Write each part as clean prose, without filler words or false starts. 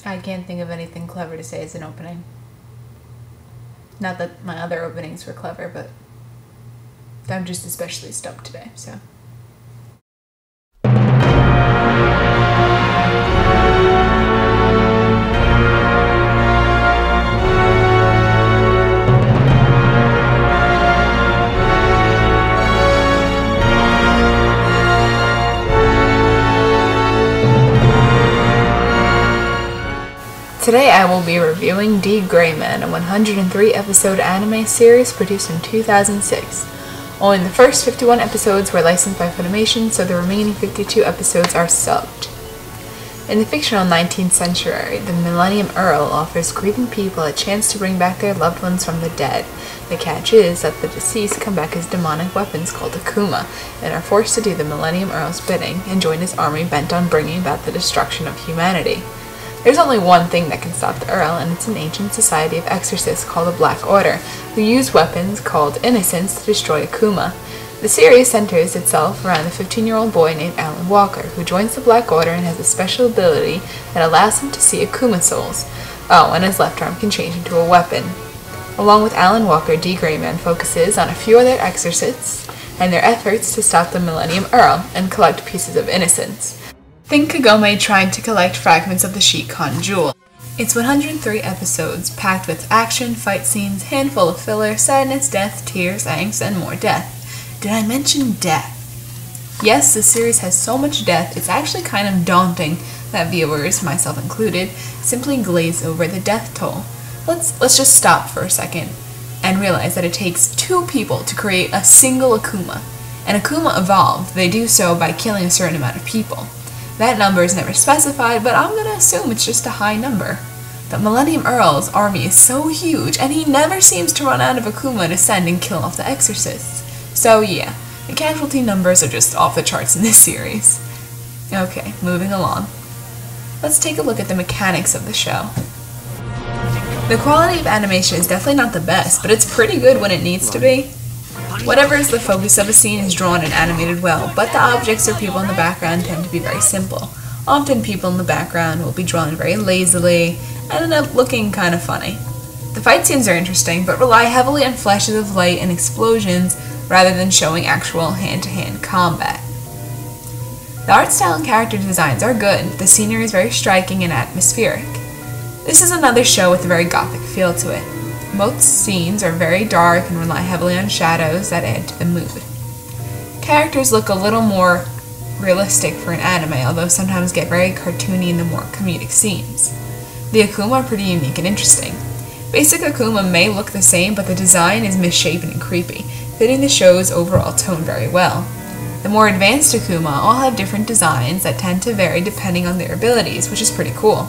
I can't think of anything clever to say as an opening. Not that my other openings were clever, but I'm just especially stumped today, so. Today I will be reviewing d.gray-man, a 103-episode anime series produced in 2006. Only the first 51 episodes were licensed by Funimation, so the remaining 52 episodes are subbed. In the fictional 19th century, the Millennium Earl offers grieving people a chance to bring back their loved ones from the dead. The catch is that the deceased come back as demonic weapons called Akuma, and are forced to do the Millennium Earl's bidding and join his army bent on bringing about the destruction of humanity. There's only one thing that can stop the Earl, and it's an ancient society of exorcists called the Black Order, who use weapons called innocents to destroy Akuma. The series centers itself around a 15-year-old boy named Alan Walker, who joins the Black Order and has a special ability that allows him to see Akuma souls. Oh, and his left arm can change into a weapon. Along with Alan Walker, d.gray-man focuses on a few other exorcists and their efforts to stop the Millennium Earl and collect pieces of innocence. Think Kagome trying to collect fragments of the Shikon Jewel. It's 103 episodes, packed with action, fight scenes, handful of filler, sadness, death, tears, angst, and more death. Did I mention death? Yes, the series has so much death, it's actually kind of daunting that viewers, myself included, simply glaze over the death toll. Let's just stop for a second and realize that it takes 2 people to create a single Akuma. And Akuma evolved, they do so by killing a certain amount of people. That number is never specified, but I'm gonna assume it's just a high number. The Millennium Earl's army is so huge, and he never seems to run out of Akuma to send and kill off the exorcists. So yeah, the casualty numbers are just off the charts in this series. Okay, moving along. Let's take a look at the mechanics of the show. The quality of animation is definitely not the best, but it's pretty good when it needs to be. Whatever is the focus of a scene is drawn and animated well, but the objects or people in the background tend to be very simple. Often people in the background will be drawn very lazily and end up looking kind of funny. The fight scenes are interesting, but rely heavily on flashes of light and explosions rather than showing actual hand-to-hand combat. The art style and character designs are good, the scenery is very striking and atmospheric. This is another show with a very gothic feel to it. Most scenes are very dark and rely heavily on shadows that add to the mood. Characters look a little more realistic for an anime, although sometimes get very cartoony in the more comedic scenes. The Akuma are pretty unique and interesting. Basic Akuma may look the same, but the design is misshapen and creepy, fitting the show's overall tone very well. The more advanced Akuma all have different designs that tend to vary depending on their abilities, which is pretty cool.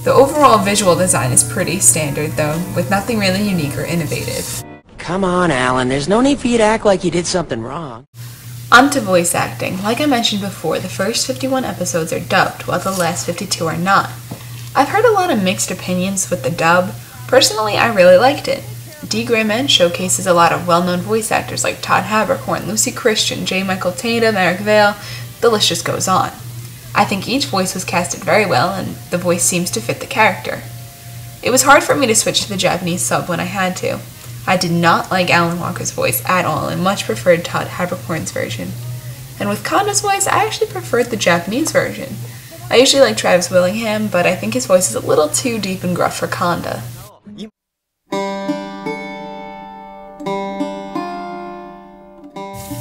The overall visual design is pretty standard, though, with nothing really unique or innovative. Come on, Alan, there's no need for you to act like you did something wrong. On to voice acting. Like I mentioned before, the first 51 episodes are dubbed, while the last 52 are not. I've heard a lot of mixed opinions with the dub. Personally, I really liked it. d.gray-man showcases a lot of well-known voice actors like Todd Haberkorn, Lucy Christian, J. Michael Tatum, Eric Vale, the list just goes on. I think each voice was casted very well, and the voice seems to fit the character. It was hard for me to switch to the Japanese sub when I had to. I did not like Alan Walker's voice at all, and much preferred Todd Haberkorn's version. And with Kanda's voice, I actually preferred the Japanese version. I usually like Travis Willingham, but I think his voice is a little too deep and gruff for Kanda.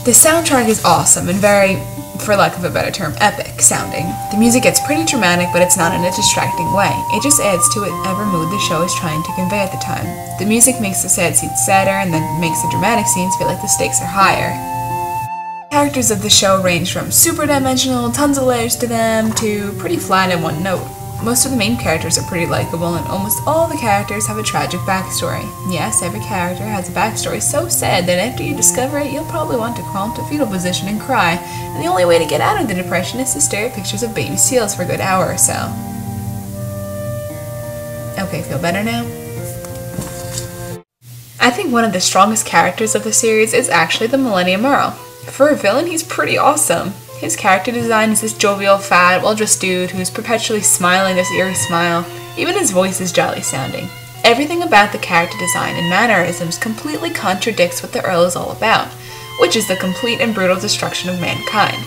The soundtrack is awesome and very, for lack of a better term, epic sounding. The music gets pretty dramatic, but it's not in a distracting way. It just adds to whatever mood the show is trying to convey at the time. The music makes the sad scenes sadder, and then makes the dramatic scenes feel like the stakes are higher. Characters of the show range from super dimensional, tons of layers to them, to pretty flat in one note. Most of the main characters are pretty likable, and almost all the characters have a tragic backstory. Yes, every character has a backstory so sad that after you discover it, you'll probably want to crawl into fetal position and cry, and the only way to get out of the depression is to stare at pictures of baby seals for a good hour or so. Okay, feel better now? I think one of the strongest characters of the series is actually the Millennium Earl. For a villain, he's pretty awesome. His character design is this jovial, fat, well-dressed dude who's perpetually smiling this eerie smile. Even his voice is jolly sounding. Everything about the character design and mannerisms completely contradicts what the Earl is all about, which is the complete and brutal destruction of mankind.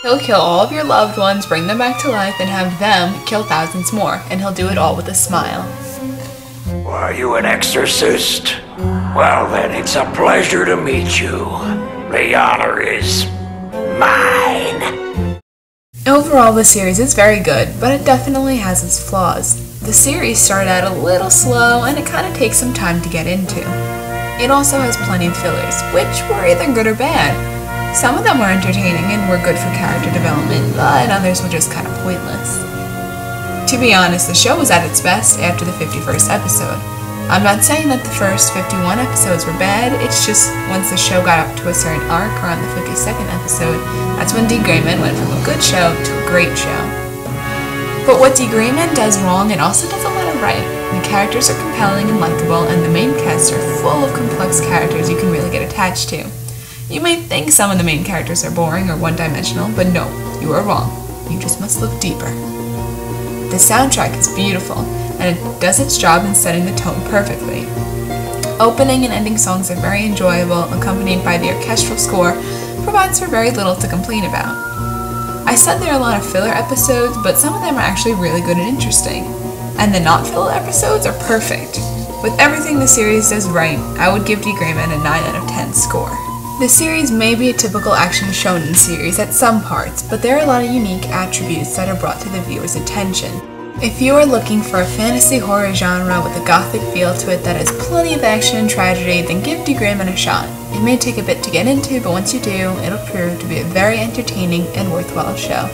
He'll kill all of your loved ones, bring them back to life, and have them kill thousands more, and he'll do it all with a smile. Are you an exorcist? Well then, it's a pleasure to meet you. The honor is mine. Overall, the series is very good, but it definitely has its flaws. The series started out a little slow, and it kind of takes some time to get into. It also has plenty of fillers, which were either good or bad. Some of them were entertaining and were good for character development, but others were just kind of pointless. To be honest, the show was at its best after the 51st episode. I'm not saying that the first 51 episodes were bad, it's just once the show got up to a certain arc around the 52nd episode, that's when d.gray-man went from a good show to a great show. But what d.gray-man does wrong, it also does a lot of right. The characters are compelling and likable, and the main cast are full of complex characters you can really get attached to. You may think some of the main characters are boring or one-dimensional, but no, you are wrong. You just must look deeper. The soundtrack is beautiful, and it does its job in setting the tone perfectly. Opening and ending songs are very enjoyable, accompanied by the orchestral score, provides for very little to complain about. I said there are a lot of filler episodes, but some of them are actually really good and interesting. And the not-filler episodes are perfect. With everything the series does right, I would give d.gray-man a 9 out of 10 score. The series may be a typical action shonen series at some parts, but there are a lot of unique attributes that are brought to the viewer's attention. If you are looking for a fantasy horror genre with a gothic feel to it that has plenty of action and tragedy, then give d.gray-man a shot. It may take a bit to get into, but once you do, it'll prove to be a very entertaining and worthwhile show.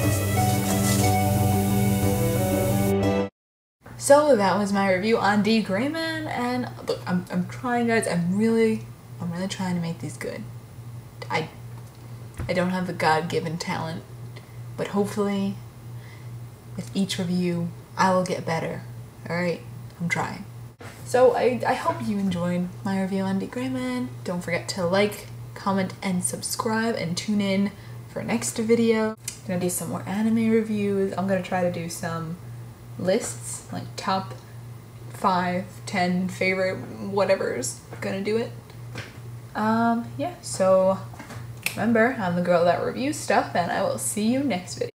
So that was my review on d.gray-man, and look, I'm trying, guys. I'm really trying to make these good. I don't have the God-given talent, but hopefully with each review I will get better. Alright, I'm trying. So I hope you enjoyed my review on d.gray-man. Don't forget to like, comment, and subscribe, and tune in for next video. I'm gonna do some more anime reviews. I'm gonna try to do some lists, like top 5, 10 favorite whatever's. Gonna do it. Yeah, so remember, I'm the girl that reviews stuff, and I will see you next video.